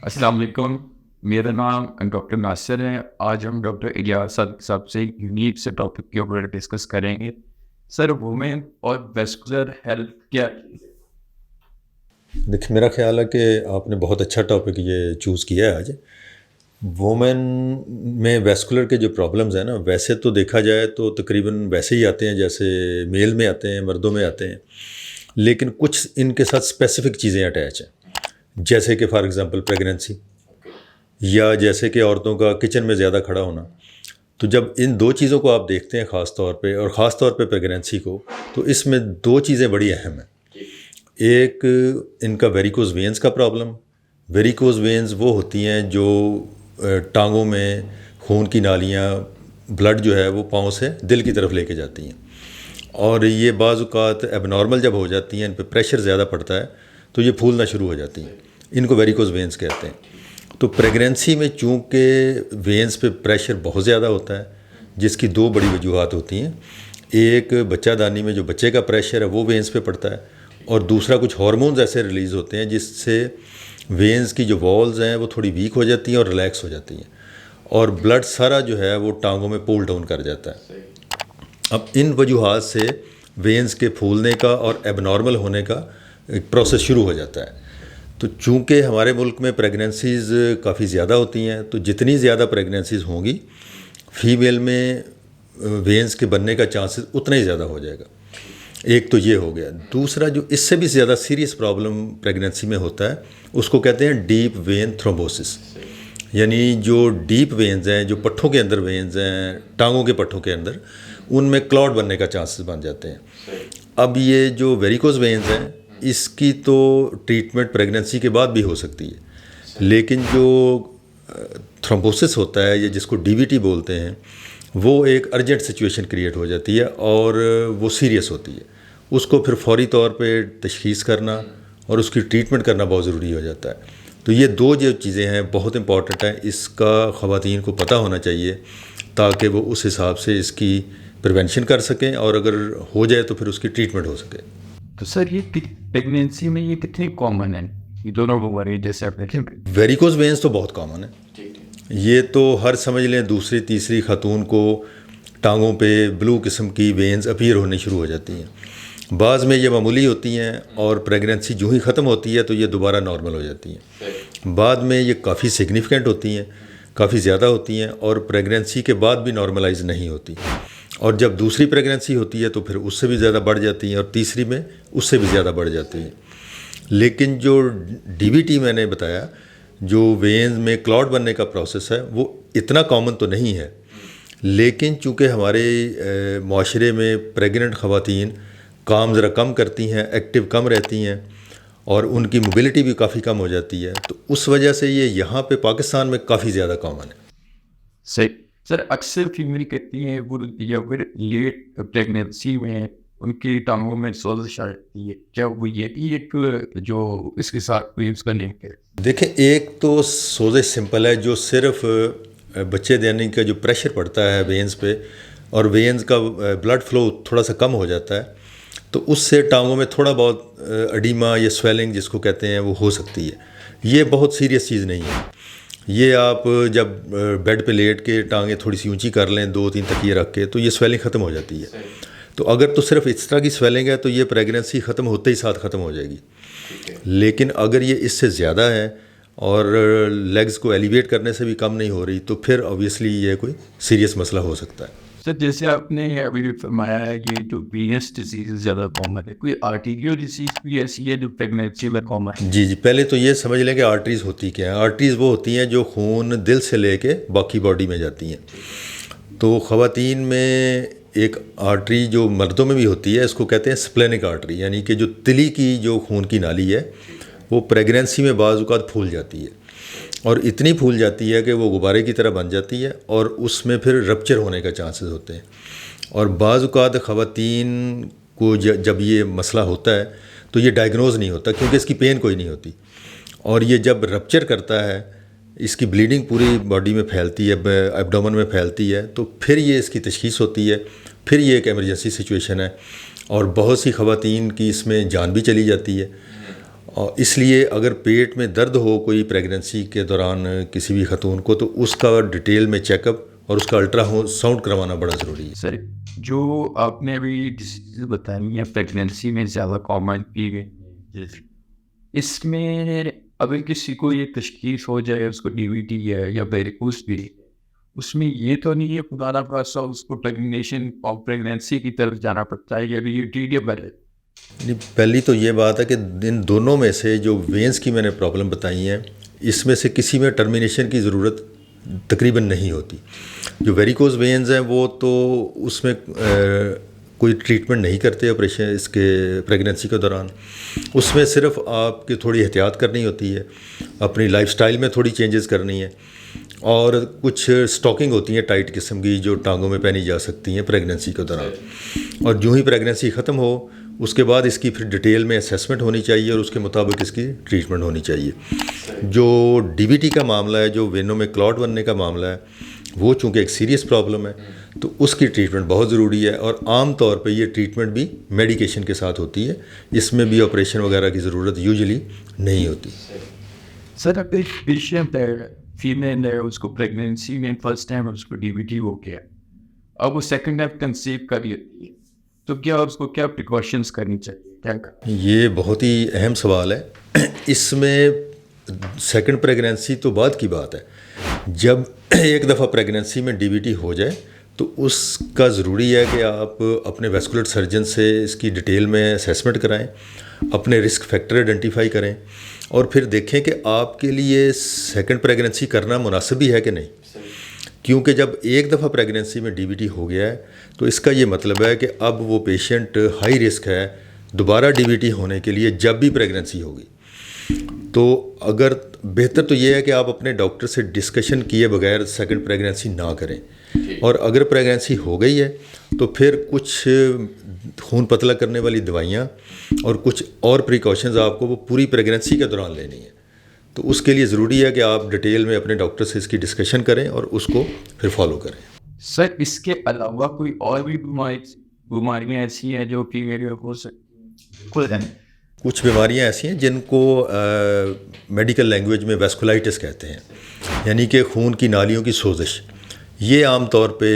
السلام علیکم، میرا نام ڈاکٹر ناصر ہے۔ آج ہم ڈاکٹر الیاس صاحب سے یونیک سے ٹاپک کے اوپر ڈسکس کریں گے۔ سر، وومن اور ویسکولر ہیلتھ کیا چیز ہے؟ دیکھیں، میرا خیال ہے کہ آپ نے بہت اچھا ٹاپک یہ چوز کیا ہے آج۔ وومن میں ویسکولر کے جو پرابلمز ہیں نا، ویسے تو دیکھا جائے تو تقریباً ویسے ہی آتے ہیں جیسے میل میں آتے ہیں، مردوں میں آتے ہیں، لیکن کچھ ان کے ساتھ اسپیسیفک چیزیں اٹیچ ہیں، جیسے کہ فار ایگزامپل پریگننسی، یا جیسے کہ عورتوں کا کچن میں زیادہ کھڑا ہونا۔ تو جب ان دو چیزوں کو آپ دیکھتے ہیں خاص طور پہ، اور خاص طور پہ پریگننسی کو، تو اس میں دو چیزیں بڑی اہم ہیں۔ ایک ان کا ویریکوز وینز کا پرابلم۔ ویریکوز وینز وہ ہوتی ہیں جو ٹانگوں میں خون کی نالیاں، بلڈ جو ہے وہ پاؤں سے دل کی طرف لے کے جاتی ہیں، اور یہ بعض اوقات ایب نارمل جب ہو جاتی ہیں، ان پہ پریشر زیادہ پڑتا ہے تو یہ پھولنا شروع ہو جاتی ہیں۔ ان کو ویریکوز وینز کہتے ہیں۔ تو پریگننسی میں چونکہ وینز پہ پریشر بہت زیادہ ہوتا ہے، جس کی دو بڑی وجوہات ہوتی ہیں۔ ایک بچہ دانی میں جو بچے کا پریشر ہے وہ وینز پہ پڑتا ہے، اور دوسرا کچھ ہارمونز ایسے ریلیز ہوتے ہیں جس سے وینز کی جو والز ہیں وہ تھوڑی ویک ہو جاتی ہیں اور ریلیکس ہو جاتی ہیں، اور بلڈ سارا جو ہے وہ ٹانگوں میں پول ڈاؤن کر جاتا ہے۔ اب ان وجوہات سے وینز کے پھولنے کا اور ایب نارمل ہونے کا ایک پروسیس شروع ہو جاتا ہے۔ تو چونکہ ہمارے ملک میں پریگننسیز کافی زیادہ ہوتی ہیں، تو جتنی زیادہ پریگننسیز ہوں گی، فیمیل میں وینز کے بننے کا چانسز اتنا ہی زیادہ ہو جائے گا۔ ایک تو یہ ہو گیا۔ دوسرا جو اس سے بھی زیادہ سیریس پرابلم پریگننسی میں ہوتا ہے، اس کو کہتے ہیں ڈیپ وین تھرومبوسس، یعنی جو ڈیپ وینز ہیں، جو پٹھوں کے اندر وینز ہیں، ٹانگوں کے پٹھوں کے اندر، ان میں کلاٹ بننے کا چانسز بن جاتے ہیں۔ اب یہ جو ویریکوز وینز ہیں، اس کی تو ٹریٹمنٹ پریگننسی کے بعد بھی ہو سکتی ہے، لیکن جو تھرومبوسس ہوتا ہے، یا جس کو ڈی وی ٹی بولتے ہیں، وہ ایک ارجنٹ سچویشن کریٹ ہو جاتی ہے اور وہ سیریس ہوتی ہے۔ اس کو پھر فوری طور پہ تشخیص کرنا اور اس کی ٹریٹمنٹ کرنا بہت ضروری ہو جاتا ہے۔ تو یہ دو جو چیزیں ہیں بہت امپورٹنٹ ہیں، اس کا خواتین کو پتہ ہونا چاہیے تاکہ وہ اس حساب سے اس کی پریونشن کر سکیں، اور اگر ہو جائے تو پھر اس کی ٹریٹمنٹ ہو سکے۔ تو سر، یہ پریگنینسی میں یہ کتنی کامن ہے، یہ دونوں بیماری جیسے آپ نے؟ ویریکوز وینز تو بہت کامن ہے۔ یہ تو ہر سمجھ لیں دوسری تیسری خاتون کو ٹانگوں پہ بلو قسم کی وینز اپیئر ہونی شروع ہو جاتی ہیں۔ بعض میں یہ معمولی ہوتی ہیں، اور پریگننسی جو ہی ختم ہوتی ہے تو یہ دوبارہ نارمل ہو جاتی ہیں۔ بعد میں یہ کافی سگنیفیکنٹ ہوتی ہیں، کافی زیادہ ہوتی ہیں، اور پریگننسی کے بعد بھی نارملائز نہیں ہوتی، اور جب دوسری پریگننسی ہوتی ہے تو پھر اس سے بھی زیادہ بڑھ جاتی ہیں، اور تیسری میں اس سے بھی زیادہ بڑھ جاتی ہیں۔ لیکن جو ڈی وی ٹی میں نے بتایا، جو وینز میں کلاٹ بننے کا پروسیس ہے، وہ اتنا کامن تو نہیں ہے، لیکن چونکہ ہمارے معاشرے میں پریگننٹ خواتین کام ذرا کم کرتی ہیں، ایکٹیو کم رہتی ہیں، اور ان کی موبلٹی بھی کافی کم ہو جاتی ہے، تو اس وجہ سے یہ یہاں پہ پاکستان میں کافی زیادہ کامن ہے۔ صحیح سر، اکثر فیمیل کہتی ہیں وہ لیٹ پریگنینسی میں ان کی ٹانگوں میں سوزش آتی ہے، کیا وہ یہ بھی ایک جو اس کے ساتھ کوئی اس کا لنک ہے؟ دیکھیں، ایک تو سوزش سمپل ہے، جو صرف بچے دینے کا جو پریشر پڑتا ہے وینز پہ، اور وینز کا بلڈ فلو تھوڑا سا کم ہو جاتا ہے، تو اس سے ٹانگوں میں تھوڑا بہت اڈیما یا سویلنگ جس کو کہتے ہیں وہ ہو سکتی ہے۔ یہ بہت سیریس چیز نہیں ہے۔ یہ آپ جب بیڈ پہ لیٹ کے ٹانگیں تھوڑی سی اونچی کر لیں، 2-3 تکیے رکھ کے، تو یہ سویلنگ ختم ہو جاتی ہے۔ تو اگر تو صرف اس طرح کی سویلنگ ہے تو یہ پریگننسی ختم ہوتے ہی ساتھ ختم ہو جائے گی، لیکن اگر یہ اس سے زیادہ ہے اور لیگز کو ایلیویٹ کرنے سے بھی کم نہیں ہو رہی، تو پھر اوبیسلی یہ کوئی سیریس مسئلہ ہو سکتا ہے۔ سر، جیسے آپ نے ابھی فرمایا ہے کہ جو وینس ڈیزیز زیادہ کامن ہے، کوئی آرٹیریل ڈیزیز بھی ایسی ہے جو پریگنینسی میں کامن ہے؟ جی، پہلے تو یہ سمجھ لیں کہ آرٹریز ہوتی کیا ہیں۔ آرٹریز وہ ہوتی ہیں جو خون دل سے لے کے باقی باڈی میں جاتی ہیں۔ تو خواتین میں ایک آرٹری جو مردوں میں بھی ہوتی ہے، اس کو کہتے ہیں سپلینک آرٹری، یعنی کہ جو تلی کی جو خون کی نالی ہے، وہ پریگننسی میں بعض اوقات پھول جاتی ہے، اور اتنی پھول جاتی ہے کہ وہ غبارے کی طرح بن جاتی ہے، اور اس میں پھر رپچر ہونے کا چانسز ہوتے ہیں۔ اور بعض اوقات خواتین کو جب یہ مسئلہ ہوتا ہے تو یہ ڈائگنوز نہیں ہوتا، کیونکہ اس کی پین کوئی نہیں ہوتی، اور یہ جب رپچر کرتا ہے، اس کی بلیڈنگ پوری باڈی میں پھیلتی ہے، ایبڈومن میں پھیلتی ہے، تو پھر یہ اس کی تشخیص ہوتی ہے، پھر یہ ایک ایمرجنسی سچویشن ہے، اور بہت سی خواتین کی اس میں جان بھی چلی جاتی ہے۔ اور اس لیے اگر پیٹ میں درد ہو کوئی پریگننسی کے دوران کسی بھی خاتون کو تو اس کا ڈیٹیل میں چیک اپ اور اس کا الٹرا ساؤنڈ کروانا بڑا ضروری ہے. سر جو آپ نے ابھی ڈیزیز بتائی ہیں پریگنینسی میں زیادہ کامن کی گئی، اس میں اگر کسی کو یہ تشخیص ہو جائے اس کو ڈی وی ٹی ہے یا ویریکوز بھی، اس میں یہ تو نہیں ہے خدا نہ خواستہ اس کو پریگنینسی کی طرف جانا پڑتا ہے یا یہ ٹی ڈی بڑھے؟ پہلی تو یہ بات ہے کہ ان دونوں میں سے جو وینس کی میں نے پرابلم بتائی ہیں اس میں سے کسی میں ٹرمینیشن کی ضرورت تقریباً نہیں ہوتی. جو ویریکوز وینز ہیں وہ تو اس میں کوئی ٹریٹمنٹ نہیں کرتے آپریشن اس کے پریگننسی کے دوران. اس میں صرف آپ کی تھوڑی احتیاط کرنی ہوتی ہے، اپنی لائف سٹائل میں تھوڑی چینجز کرنی ہے، اور کچھ اسٹاکنگ ہوتی ہیں ٹائٹ قسم کی جو ٹانگوں میں پہنی جا سکتی ہیں پریگننسی کے دوران. اور جو ہی پریگننسی ختم ہو اس کے بعد اس کی پھر ڈیٹیل میں اسیسمنٹ ہونی چاہیے اور اس کے مطابق اس کی ٹریٹمنٹ ہونی چاہیے. جو ڈی بی ٹی کا معاملہ ہے، جو وینوں میں کلاٹ بننے کا معاملہ ہے، وہ چونکہ ایک سیریس پرابلم ہے تو اس کی ٹریٹمنٹ بہت ضروری ہے، اور عام طور پہ یہ ٹریٹمنٹ بھی میڈیکیشن کے ساتھ ہوتی ہے. اس میں بھی آپریشن وغیرہ کی ضرورت یوزلی نہیں ہوتی. سر اگر پیشنٹ ہے فیمیل ہے، اس کو پریگنینسی میں فرسٹ ٹائم اس کو ڈی وی ٹی ہو گیا، اب وہ سیکنڈ ٹائم کنسیو کر لیتی ہے، تو کیا اس کو کیا پریکاشنس کرنی چاہیے، کیا کرنا؟ یہ بہت ہی اہم سوال ہے. اس میں سیکنڈ پریگننسی تو بعد کی بات ہے. جب ایک دفعہ پریگننسی میں ڈی وی ٹی ہو جائے تو اس کا ضروری ہے کہ آپ اپنے ویسکولر سرجن سے اس کی ڈیٹیل میں اسیسمنٹ کرائیں، اپنے رسک فیکٹر آئیڈینٹیفائی کریں، اور پھر دیکھیں کہ آپ کے لیے سیکنڈ پریگننسی کرنا مناسب بھی ہے کہ نہیں. کیونکہ جب ایک دفعہ پریگننسی میں ڈی وی ٹی ہو گیا ہے تو اس کا یہ مطلب ہے کہ اب وہ پیشنٹ ہائی رسک ہے دوبارہ ڈی وی ٹی ہونے کے لیے جب بھی پریگننسی ہوگی. تو اگر بہتر تو یہ ہے کہ آپ اپنے ڈاکٹر سے ڈسکشن کیے بغیر سیکنڈ پریگننسی نہ کریں، اور اگر پریگننسی ہو گئی ہے تو پھر کچھ خون پتلا کرنے والی دوائیاں اور کچھ اور پریکاشنز آپ کو وہ پوری پریگننسی کے دوران لینی ہے. تو اس کے لیے ضروری ہے کہ آپ ڈیٹیل میں اپنے ڈاکٹر سے اس کی ڈسکشن کریں اور اس کو پھر فالو کریں. سر اس کے علاوہ کوئی اور بھی بیماریاں ایسی ہیں جو فیمیل میں ہو سکتی ہیں؟ کچھ بیماریاں ایسی ہیں جن کو میڈیکل لینگویج میں ویسکولائٹس کہتے ہیں، یعنی کہ خون کی نالیوں کی سوزش. یہ عام طور پہ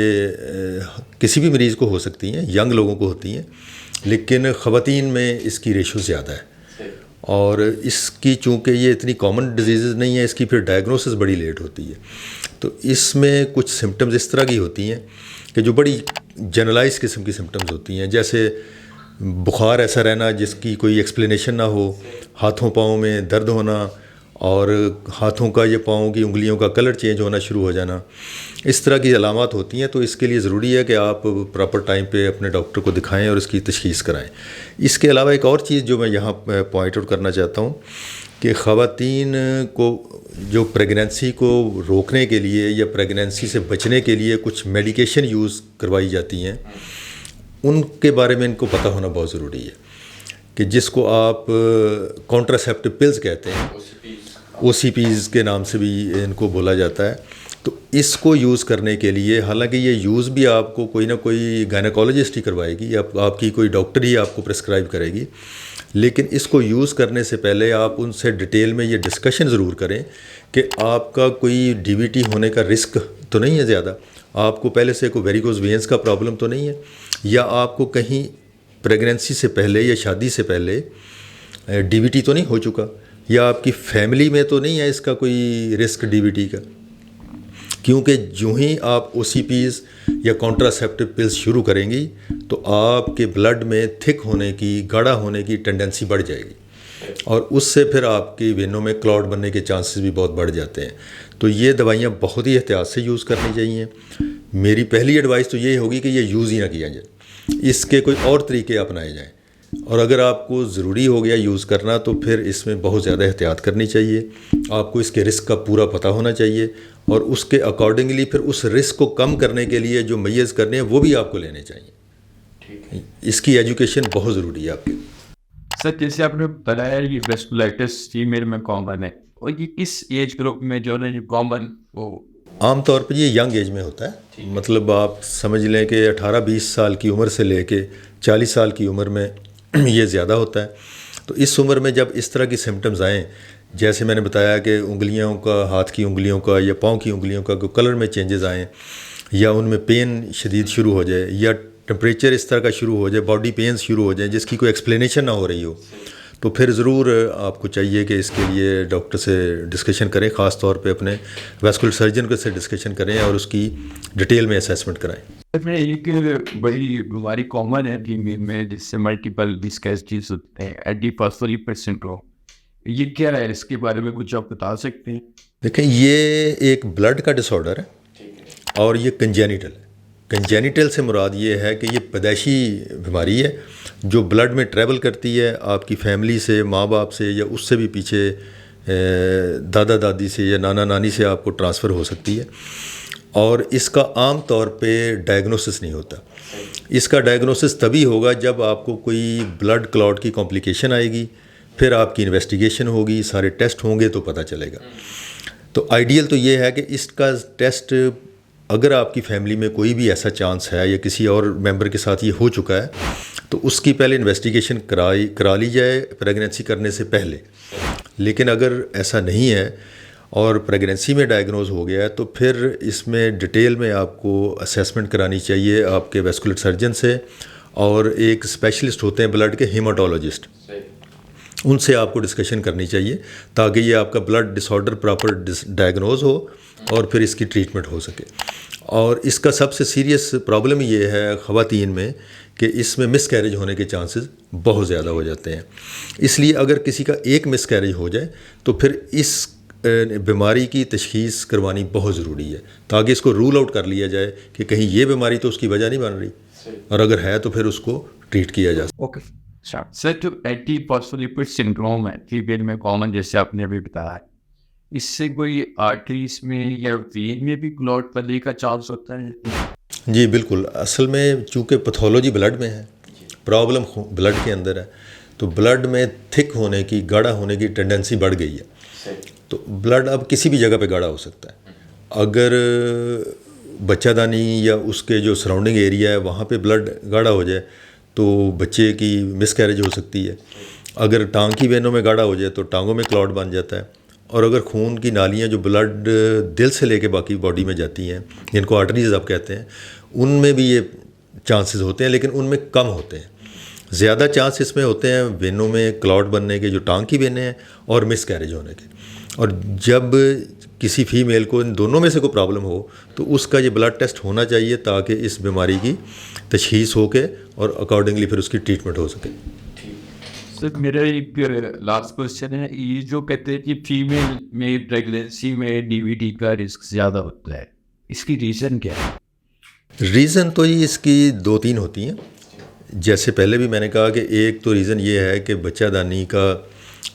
کسی بھی مریض کو ہو سکتی ہیں، ینگ لوگوں کو ہوتی ہیں، لیکن خواتین میں اس کی ریشو زیادہ ہے. اور اس کی چونکہ یہ اتنی کامن ڈیزیزز نہیں ہے، اس کی پھر ڈائگنوسس بڑی لیٹ ہوتی ہے. تو اس میں کچھ سمٹمز اس طرح کی ہوتی ہیں کہ جو بڑی جنرلائز قسم کی سمٹمز ہوتی ہیں، جیسے بخار ایسا رہنا جس کی کوئی ایکسپلینیشن نہ ہو، ہاتھوں پاؤں میں درد ہونا، اور ہاتھوں کا یا پاؤں کی انگلیوں کا کلر چینج ہونا شروع ہو جانا، اس طرح کی علامات ہوتی ہیں. تو اس کے لیے ضروری ہے کہ آپ پراپر ٹائم پہ اپنے ڈاکٹر کو دکھائیں اور اس کی تشخیص کرائیں. اس کے علاوہ ایک اور چیز جو میں یہاں پوائنٹ آؤٹ کرنا چاہتا ہوں کہ خواتین کو جو پریگننسی کو روکنے کے لیے یا پریگننسی سے بچنے کے لیے کچھ میڈیکیشن یوز کروائی جاتی ہیں، ان کے بارے میں ان کو پتہ ہونا بہت ضروری ہے، کہ جس کو آپ کانٹراسیپٹو پلز کہتے ہیں، او سی پیز کے نام سے بھی ان کو بولا جاتا ہے. تو اس کو یوز کرنے کے لیے، حالانکہ یہ یوز بھی آپ کو کوئی نہ کوئی گائنیکالوجسٹ ہی کروائے گی یا آپ کی کوئی ڈاکٹر ہی آپ کو پرسکرائب کرے گی، لیکن اس کو یوز کرنے سے پہلے آپ ان سے ڈیٹیل میں یہ ڈسکشن ضرور کریں کہ آپ کا کوئی ڈی وی ٹی ہونے کا رسک تو نہیں ہے زیادہ، آپ کو پہلے سے کوئی ویریکوز وینز کا پرابلم تو نہیں ہے، یا آپ کو کہیں پریگننسی سے پہلے یا شادی سے پہلے ڈی وی ٹی تو نہیں ہو چکا، یا آپ کی فیملی میں تو نہیں ہے اس کا کوئی رسک ڈی وی ٹی کا. کیونکہ جو ہی آپ او سی پیز یا کانٹراسیپٹو پلز شروع کریں گی تو آپ کے بلڈ میں تھک ہونے کی، گاڑھا ہونے کی ٹینڈنسی بڑھ جائے گی، اور اس سے پھر آپ کی وینوں میں کلاٹ بننے کے چانسز بھی بہت بڑھ جاتے ہیں. تو یہ دوائیاں بہت ہی احتیاط سے یوز کرنی چاہیے. میری پہلی ایڈوائس تو یہ ہوگی کہ یہ یوز ہی نہ کیا جائے، اس کے کوئی اور طریقے اپنائے جائیں. اور اگر آپ کو ضروری ہو گیا یوز کرنا تو پھر اس میں بہت زیادہ احتیاط کرنی چاہیے. آپ کو اس کے رسک کا پورا پتہ ہونا چاہیے، اور اس کے اکارڈنگلی پھر اس رسک کو کم کرنے کے لیے جو میز کرنے ہیں وہ بھی آپ کو لینے چاہیے. اس کی ایجوکیشن بہت ضروری ہے آپ کے. سر جیسے آپ نے بتایا یہ ویسکولائٹس فیمیل میں کامن ہے، اور یہ کس ایج گروپ میں جو ہے کامن وہ عام طور پہ یہ ینگ ایج میں ہوتا ہے. مطلب آپ سمجھ لیں کہ 18-20 سال کی عمر سے لے کے 40 سال کی عمر میں یہ زیادہ ہوتا ہے. تو اس عمر میں جب اس طرح کی سمٹمز آئیں، جیسے میں نے بتایا کہ انگلیوں کا، ہاتھ کی انگلیوں کا یا پاؤں کی انگلیوں کا کلر میں چینجز آئیں، یا ان میں پین شدید شروع ہو جائے، یا ٹمپریچر اس طرح کا شروع ہو جائے، باڈی پینز شروع ہو جائیں جس کی کوئی ایکسپلینیشن نہ ہو رہی ہو، تو پھر ضرور آپ کو چاہیے کہ اس کے لیے ڈاکٹر سے ڈسکشن کریں، خاص طور پہ اپنے ویسکولر سرجن کے سے ڈسکشن کریں اور اس کی ڈیٹیل میں اسیسمنٹ کرائیں۔ میں ایک بڑی بیماری کامن ہے فیمیل میں جس سے ملٹیپل ڈسکیسٹیز ہوتے ہیں، ایڈیپوسفولیپس سنڈروم، یہ کیا ہے؟ اس کے بارے میں کچھ آپ بتا سکتے ہیں؟ دیکھیں، یہ ایک بلڈ کا ڈس آرڈر ہے اور یہ کنجینیٹل ہے۔ کنجینیٹل سے مراد یہ ہے کہ یہ پیدائشی بیماری ہے جو بلڈ میں ٹریول کرتی ہے، آپ کی فیملی سے، ماں باپ سے، یا اس سے بھی پیچھے دادا دادی سے یا نانا نانی سے آپ کو ٹرانسفر ہو سکتی ہے، اور اس کا عام طور پہ ڈائگنوسس نہیں ہوتا۔ اس کا ڈائگنوسس تبھی ہوگا جب آپ کو کوئی بلڈ کلاٹ کی کمپلیکیشن آئے گی، پھر آپ کی انویسٹیگیشن ہوگی، سارے ٹیسٹ ہوں گے تو پتہ چلے گا۔ تو آئیڈیل تو یہ ہے کہ اس کا ٹیسٹ، اگر آپ کی فیملی میں کوئی بھی ایسا چانس ہے یا کسی اور ممبر کے ساتھ یہ ہو چکا ہے تو اس کی پہلے انویسٹیگیشن کرا لی جائے پریگننسی کرنے سے پہلے۔ لیکن اگر ایسا نہیں ہے اور پریگننسی میں ڈائگنوز ہو گیا ہے تو پھر اس میں ڈیٹیل میں آپ کو اسیسمنٹ کرانی چاہیے آپ کے ویسکولر سرجن سے، اور ایک اسپیشلسٹ ہوتے ہیں بلڈ کے، ہیماٹولوجسٹ، ان سے آپ کو ڈسکشن کرنی چاہیے تاکہ یہ آپ کا بلڈ ڈس آرڈر پراپر ڈائگنوز ہو اور پھر اس کی ٹریٹمنٹ ہو سکے۔ اور اس کا سب سے سیریس پرابلم یہ ہے خواتین میں کہ اس میں مس کیریج ہونے کے چانسز بہت زیادہ ہو جاتے ہیں۔ اس لیے اگر کسی کا ایک مس کیریج ہو جائے تو پھر اس بیماری کی تشخیص کروانی بہت ضروری ہے تاکہ اس کو رول آؤٹ کر لیا جائے کہ کہیں یہ بیماری تو اس کی وجہ نہیں بن رہی، اور اگر ہے تو پھر اس کو ٹریٹ کیا جا سکتا۔ اوکے سر، جو ایڈیپوسفولیپس سنڈروم ہے فیمیل میں کامن، جیسے آپ نے ابھی بتایا، اس سے کوئی آرٹریز میں یا وین میں بھی کلوٹ بننے کا چانس ہوتا ہے؟ جی بالکل، اصل میں چونکہ پیتھولوجی بلڈ میں ہے، پرابلم بلڈ کے اندر ہے، تو بلڈ میں تھک ہونے کی، گاڑھا ہونے کی ٹینڈنسی بڑھ گئی ہے۔ تو بلڈ اب کسی بھی جگہ پہ گاڑھا ہو سکتا ہے۔ اگر بچہ دانی یا اس کے جو سراؤنڈنگ ایریا ہے وہاں پہ بلڈ گاڑھا ہو جائے تو بچے کی مس کیریج ہو سکتی ہے۔ اگر ٹانگ کی وینوں میں گاڑھا ہو جائے تو ٹانگوں میں کلاٹ بن جاتا ہے، اور اگر خون کی نالیاں جو بلڈ دل سے لے کے باقی باڈی میں جاتی ہیں، جن کو آرٹریز آپ کہتے ہیں، ان میں بھی یہ چانسز ہوتے ہیں، لیکن ان میں کم ہوتے ہیں۔ زیادہ چانس اس میں ہوتے ہیں وینوں میں کلاٹ بننے کے، جو ٹانگ کی وینیں ہیں، اور مس کیریج ہونے کے۔ اور جب کسی فیمیل کو ان دونوں میں سے کوئی پرابلم ہو تو اس کا یہ بلڈ ٹیسٹ ہونا چاہیے تاکہ اس بیماری کی تشخیص ہو کے اور اکارڈنگلی پھر اس کی ٹریٹمنٹ ہو سکے۔ سر میرا ایک لاسٹ کوشچن ہے، یہ جو کہتے ہیں کہ فیمیل میں پریگنینسی میں ڈی وی ٹی کا رسک زیادہ ہوتا ہے، اس کی ریزن کیا ہے؟ ریزن تو یہ اس کی 2-3 ہوتی ہیں۔ جیسے پہلے بھی میں نے کہا کہ ایک تو ریزن یہ ہے کہ بچہ دانی کا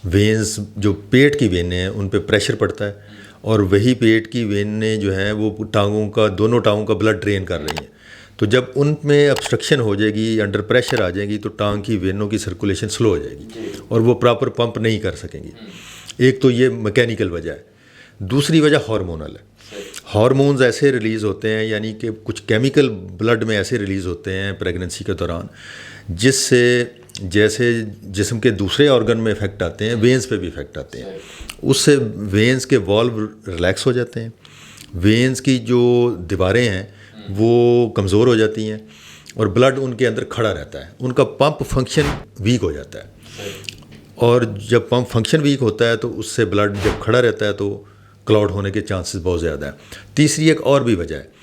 وینز، جو پیٹ کی وینیں ہیں ان پہ پریشر پڑتا ہے، اور وہی پیٹ کی وینیں جو ہیں وہ ٹانگوں کا، دونوں ٹانگوں کا بلڈ ڈرین کر رہی ہیں۔ تو جب ان میں ابسٹرکشن ہو جائے گی، انڈر پریشر آ جائے گی، تو ٹانگ کی وینوں کی سرکولیشن سلو ہو جائے گی اور وہ پراپر پمپ نہیں کر سکیں گی۔ ایک تو یہ میکینیکل وجہ ہے۔ دوسری وجہ ہارمونل ہے۔ ہارمونز ایسے ریلیز ہوتے ہیں، یعنی کہ کچھ کیمیکل بلڈ میں ایسے ریلیز ہوتے ہیں پریگننسی کے دوران جس سے جیسے جسم کے دوسرے آرگن میں افیکٹ آتے ہیں، وینز پہ بھی افیکٹ آتے ہیں۔ اس سے وینز کے والو ریلیکس ہو جاتے ہیں، وینز کی جو دیواریں ہیں وہ کمزور ہو جاتی ہیں، اور بلڈ ان کے اندر کھڑا رہتا ہے، ان کا پمپ فنکشن ویک ہو جاتا ہے۔ اور جب پمپ فنکشن ویک ہوتا ہے تو اس سے بلڈ جب کھڑا رہتا ہے تو کلاٹ ہونے کے چانسز بہت زیادہ ہیں۔ تیسری ایک اور بھی وجہ ہے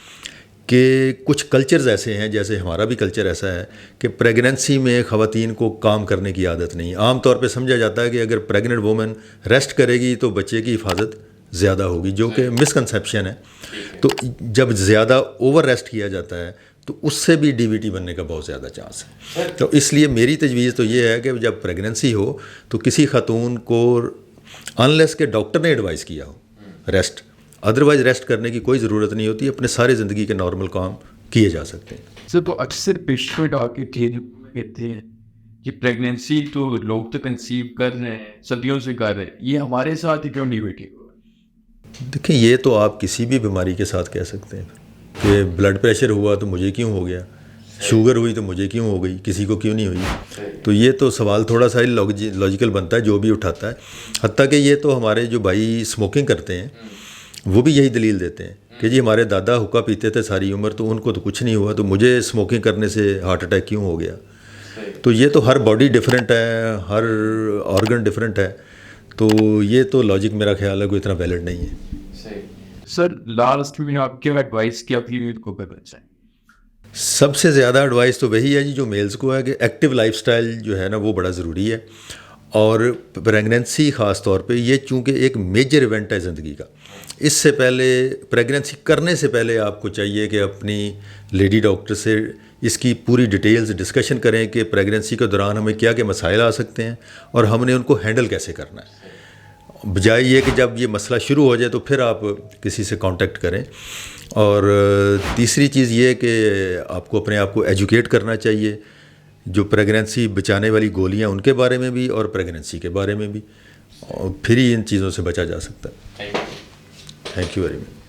کہ کچھ کلچرز ایسے ہیں، جیسے ہمارا بھی کلچر ایسا ہے کہ پریگننسی میں خواتین کو کام کرنے کی عادت نہیں۔ عام طور پہ سمجھا جاتا ہے کہ اگر پریگننٹ وومن ریسٹ کرے گی تو بچے کی حفاظت زیادہ ہوگی، جو کہ مسکنسیپشن ہے۔ تو جب زیادہ اوور ریسٹ کیا جاتا ہے تو اس سے بھی ڈی وی ٹی بننے کا بہت زیادہ چانس ہے۔ تو اس لیے میری تجویز تو یہ ہے کہ جب پریگننسی ہو تو کسی خاتون کو، انلیس کہ ڈاکٹر نے ایڈوائز کیا ہو ریسٹ، ادروائز ریسٹ کرنے کی کوئی ضرورت نہیں ہوتی، اپنے سارے زندگی کے نارمل کام کیے جا سکتے ہیں۔ سر تو اکثر پیشنٹ آ کے کہتے ہیں کہ پریگنینسی تو لوگ تو کنسیو کر رہے ہیں، صدیوں سے کر رہے ہیں، یہ ہمارے ساتھ ہی کیوں نہیں بیٹھی؟ دیکھیں، یہ تو آپ کسی بھی بیماری کے ساتھ کہہ سکتے ہیں کہ بلڈ پریشر ہوا تو مجھے کیوں ہو گیا، شوگر ہوئی تو مجھے کیوں ہو گئی, کسی کو کیوں نہیں ہوئی. تو یہ تو سوال تھوڑا سا لاجیکل بنتا ہے جو بھی اٹھاتا ہے. حتیٰ کہ یہ تو ہمارے جو بھائی اسموکنگ کرتے ہیں وہ بھی یہی دلیل دیتے ہیں کہ جی ہمارے دادا حقہ پیتے تھے ساری عمر تو ان کو تو کچھ نہیں ہوا, تو مجھے اسموکنگ کرنے سے ہارٹ اٹیک کیوں ہو گیا. تو یہ تو ہر باڈی ڈفرینٹ ہے, ہر آرگن ڈفرینٹ ہے, تو یہ تو لاجک میرا خیال ہے کوئی اتنا ویلڈ نہیں ہے. سر لاسٹ میں آپ کیا ایڈوائس کیا فیمیل کو کرنا چاہیں؟ سب سے زیادہ ایڈوائس تو وہی ہے جی جو میلز کو ہے کہ ایکٹیو لائف سٹائل جو ہے نا وہ بڑا ضروری ہے. اور پریگننسی خاص طور پہ یہ چونکہ ایک میجر ایونٹ ہے زندگی کا, اس سے پہلے پریگننسی کرنے سے پہلے آپ کو چاہیے کہ اپنی لیڈی ڈاکٹر سے اس کی پوری ڈیٹیلز ڈسکشن کریں کہ پریگننسی کے دوران ہمیں کیا کیا مسائل آ سکتے ہیں اور ہم نے ان کو ہینڈل کیسے کرنا ہے, بجائے یہ کہ جب یہ مسئلہ شروع ہو جائے تو پھر آپ کسی سے کانٹیکٹ کریں. اور تیسری چیز یہ کہ آپ کو اپنے آپ کو ایجوکیٹ کرنا چاہیے جو پریگننسی بچانے والی گولیاں ان کے بارے میں بھی اور پریگننسی کے بارے میں بھی, اور پھر ہی ان چیزوں سے بچا جا سکتا ہے. Thank you very much.